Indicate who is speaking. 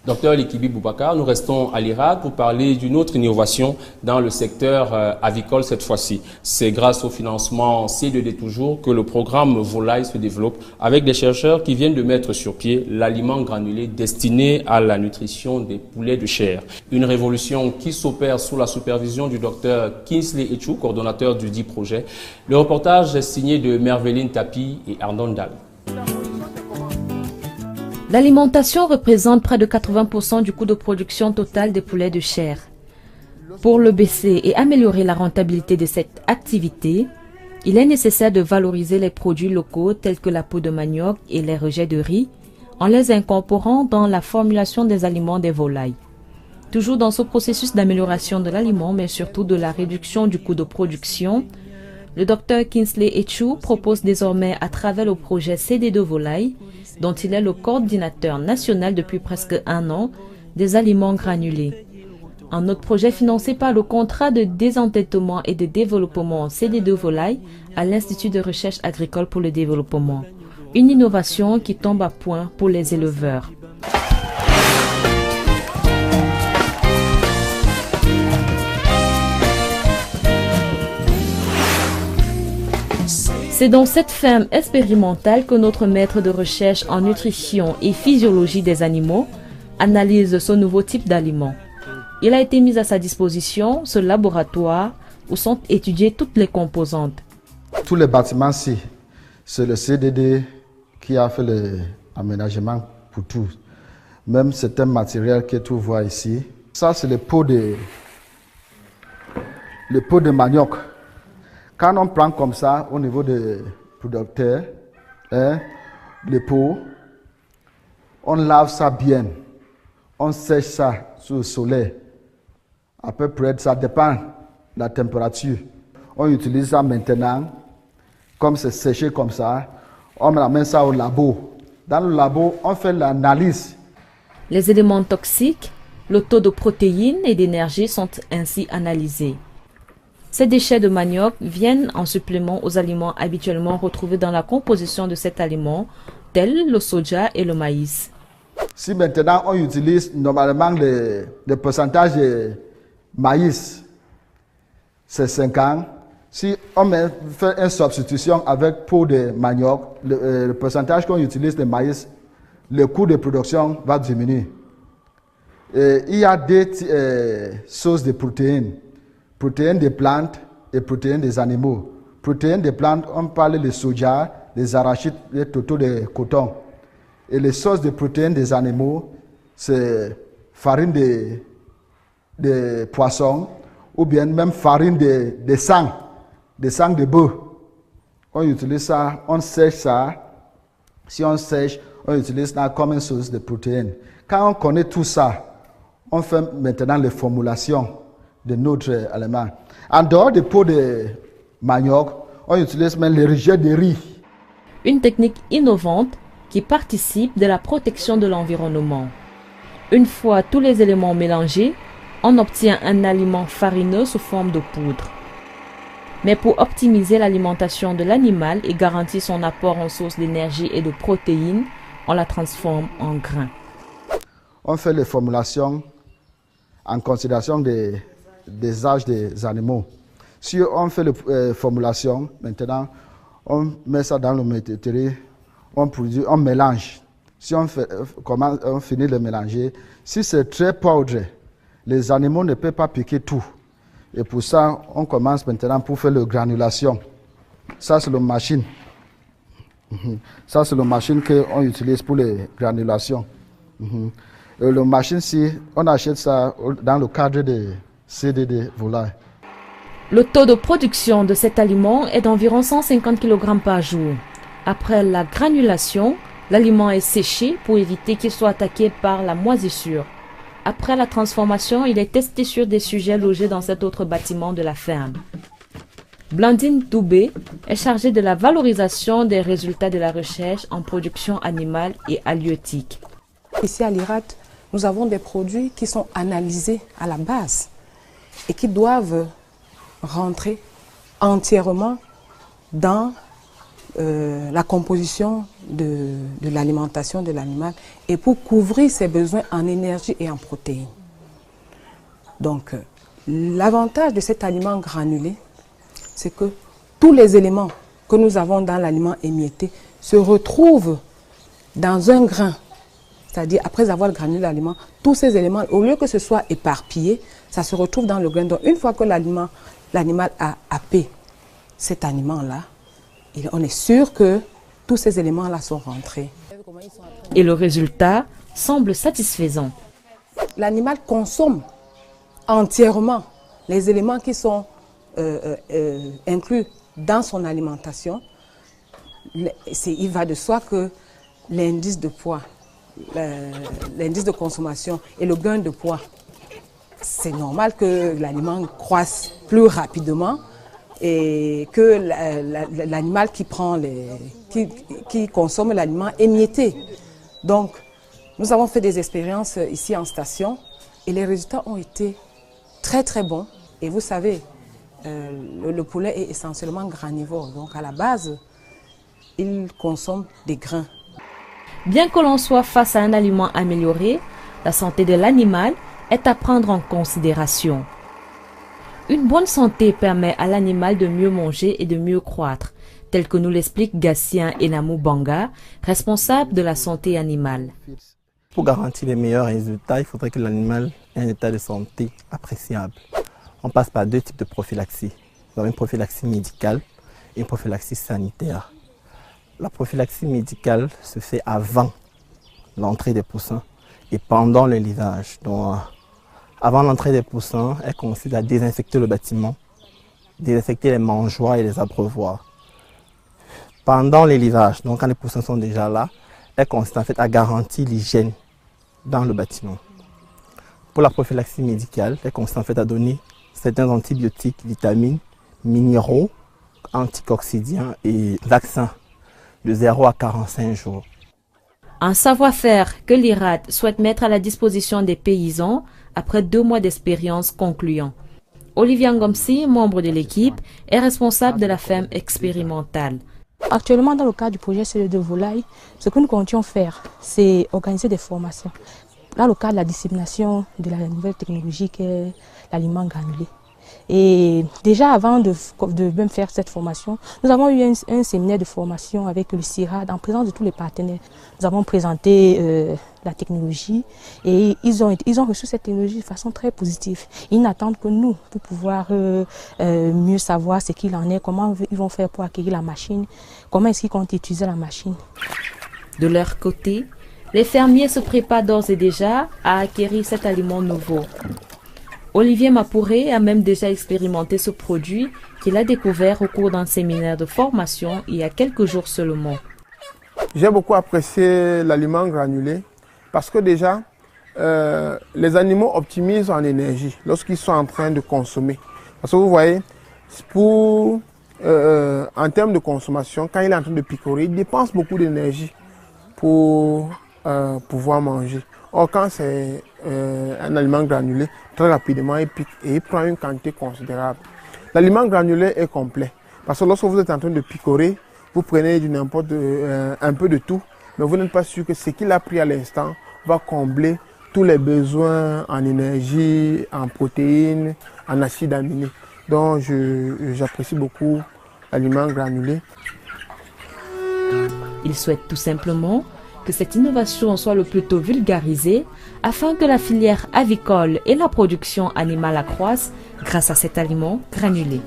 Speaker 1: Docteur Likibi Boubacar, nous restons à l'Irak pour parler d'une autre innovation dans le secteur avicole cette fois-ci. C'est grâce au financement C2D toujours que le programme Volaille se développe avec des chercheurs qui viennent de mettre sur pied l'aliment granulé destiné à la nutrition des poulets de chair. Une révolution qui s'opère sous la supervision du docteur Kingsley Etchou, coordonnateur du dit projet. Le reportage est signé de Merveline Tapi et Arnaud Ndal.
Speaker 2: L'alimentation représente près de 80% du coût de production total des poulets de chair. Pour le baisser et améliorer la rentabilité de cette activité, il est nécessaire de valoriser les produits locaux tels que la peau de manioc et les rejets de riz en les incorporant dans la formulation des aliments des volailles. Toujours dans ce processus d'amélioration de l'aliment, mais surtout de la réduction du coût de production, le Dr Kingsley Etchou propose désormais à travers le projet CD2 Volaille, dont il est le coordinateur national depuis presque un an, des aliments granulés. Un autre projet financé par le contrat de désendettement et de développement CD2 Volaille à l'Institut de recherche agricole pour le développement. Une innovation qui tombe à point pour les éleveurs. C'est dans cette ferme expérimentale que notre maître de recherche en nutrition et physiologie des animaux analyse ce nouveau type d'aliment. Il a été mis à sa disposition ce laboratoire où sont étudiées toutes les composantes.
Speaker 3: Tous les bâtiments-ci, c'est le CDD qui a fait l'aménagement pour tout. Même certains matériels que tu vois ici. Ça, c'est le pot de manioc. Quand on prend comme ça, au niveau des producteurs, le pot, on lave ça bien. On sèche ça sous le soleil. À peu près, ça dépend de la température. On utilise ça maintenant. Comme c'est séché comme ça, on ramène ça au labo. Dans le labo, on fait l'analyse.
Speaker 2: Les éléments toxiques, le taux de protéines et d'énergie sont ainsi analysés. Ces déchets de manioc viennent en supplément aux aliments habituellement retrouvés dans la composition de cet aliment, tels le soja et le maïs.
Speaker 3: Si maintenant on utilise normalement le pourcentage de maïs, c'est 50. Si on fait une substitution avec peau de manioc, le pourcentage qu'on utilise de maïs, le coût de production va diminuer. Et il y a deux sources de protéines. Protéines des plantes et protéines des animaux. Protéines des plantes, on parle de soja, des arachides, des totaux de coton. Et les sources de protéines des animaux, c'est farine de poisson ou bien même farine de sang de bœuf. On utilise ça, on sèche ça. Si on sèche, on utilise ça comme une source de protéines. Quand on connaît tout ça, on fait maintenant les formulations de notre aliment. En dehors des pots de manioc, on utilise même les rejets de riz.
Speaker 2: Une technique innovante qui participe de la protection de l'environnement. Une fois tous les éléments mélangés, on obtient un aliment farineux sous forme de poudre. Mais pour optimiser l'alimentation de l'animal et garantir son apport en sources d'énergie et de protéines, on la transforme en grains.
Speaker 3: On fait les formulations en considération des âges des animaux. Si on fait les formulations, maintenant, on met ça dans le métairie, on mélange. Si on finit de mélanger, si c'est très poudre, les animaux ne peuvent pas piquer tout. Et pour ça, on commence maintenant pour faire la granulation. Ça, c'est la machine. Ça, c'est la machine qu'on utilise pour les granulations. Et la machine, si on achète ça dans le cadre de CDD Volaille.
Speaker 2: Le taux de production de cet aliment est d'environ 150 kg par jour. Après la granulation, l'aliment est séché pour éviter qu'il soit attaqué par la moisissure. Après la transformation, il est testé sur des sujets logés dans cet autre bâtiment de la ferme. Blandine Doubé est chargée de la valorisation des résultats de la recherche en production animale et halieutique.
Speaker 4: Ici à l'IRAD, nous avons des produits qui sont analysés à la base et qui doivent rentrer entièrement dans la composition de l'alimentation de l'animal et pour couvrir ses besoins en énergie et en protéines. Donc, l'avantage de cet aliment granulé, c'est que tous les éléments que nous avons dans l'aliment émietté se retrouvent dans un grain. C'est-à-dire, après avoir granulé l'aliment, tous ces éléments, au lieu que ce soit éparpillé, ça se retrouve dans le grain. Donc, une fois que l'animal a happé cet aliment-là, on est sûr que tous ces éléments-là sont rentrés.
Speaker 2: Et le résultat semble satisfaisant.
Speaker 4: L'animal consomme entièrement les éléments qui sont inclus dans son alimentation. Il va de soi que l'indice de poids, l'indice de consommation et le gain de poids, c'est normal que l'aliment croisse plus rapidement et que l'animal qui consomme l'aliment émietté. Donc, nous avons fait des expériences ici en station et les résultats ont été très très bons. Et vous savez, le poulet est essentiellement granivore. Donc, à la base, il consomme des grains.
Speaker 2: Bien que l'on soit face à un aliment amélioré, la santé de l'animal est à prendre en considération. Une bonne santé permet à l'animal de mieux manger et de mieux croître, tel que nous l'explique Gatien Enamou Banga, responsable de la santé animale.
Speaker 5: Pour garantir les meilleurs résultats, il faudrait que l'animal ait un état de santé appréciable. On passe par deux types de prophylaxie. Nous avons une prophylaxie médicale et une prophylaxie sanitaire. La prophylaxie médicale se fait avant l'entrée des poussins et pendant l'élevage. Donc, avant l'entrée des poussins, elle consiste à désinfecter le bâtiment, désinfecter les mangeoires et les abreuvoirs. Pendant l'élevage, donc quand les poussins sont déjà là, elle consiste en fait à garantir l'hygiène dans le bâtiment. Pour la prophylaxie médicale, elle consiste en fait à donner certains antibiotiques, vitamines, minéraux, anticoccidiens et vaccins de 0 à 45 jours.
Speaker 2: Un savoir-faire que l'IRAD souhaite mettre à la disposition des paysans après 2 mois d'expérience concluant. Olivier Ngomsi, membre de l'équipe, est responsable de la ferme expérimentale.
Speaker 6: Actuellement, dans le cadre du projet CE2 Volaille, ce que nous comptions faire, c'est organiser des formations. Dans le cadre de la dissémination de la nouvelle technologie qu'est l'aliment granulé. Et déjà avant de même faire cette formation, nous avons eu un séminaire de formation avec le CIRAD en présence de tous les partenaires. Nous avons présenté la technologie et ils ont reçu cette technologie de façon très positive. Ils n'attendent que nous pour pouvoir mieux savoir ce qu'il en est, comment ils vont faire pour acquérir la machine, comment est-ce qu'ils comptent utiliser la machine.
Speaker 2: De leur côté, les fermiers se préparent d'ores et déjà à acquérir cet aliment nouveau. Olivier Mapouré a même déjà expérimenté ce produit qu'il a découvert au cours d'un séminaire de formation il y a quelques jours seulement.
Speaker 7: J'ai beaucoup apprécié l'aliment granulé parce que déjà, les animaux optimisent en énergie lorsqu'ils sont en train de consommer. Parce que vous voyez, en termes de consommation, quand il est en train de picorer, il dépense beaucoup d'énergie pour pouvoir manger. Or, quand c'est un aliment granulé, très rapidement, il pique et il prend une quantité considérable. L'aliment granulé est complet. Parce que lorsque vous êtes en train de picorer, vous prenez un peu de tout, mais vous n'êtes pas sûr que ce qu'il a pris à l'instant va combler tous les besoins en énergie, en protéines, en acides aminés. Donc, j'apprécie beaucoup l'aliment granulé.
Speaker 2: Il souhaite tout simplement que cette innovation soit le plus tôt vulgarisée afin que la filière avicole et la production animale accroissent grâce à cet aliment granulé.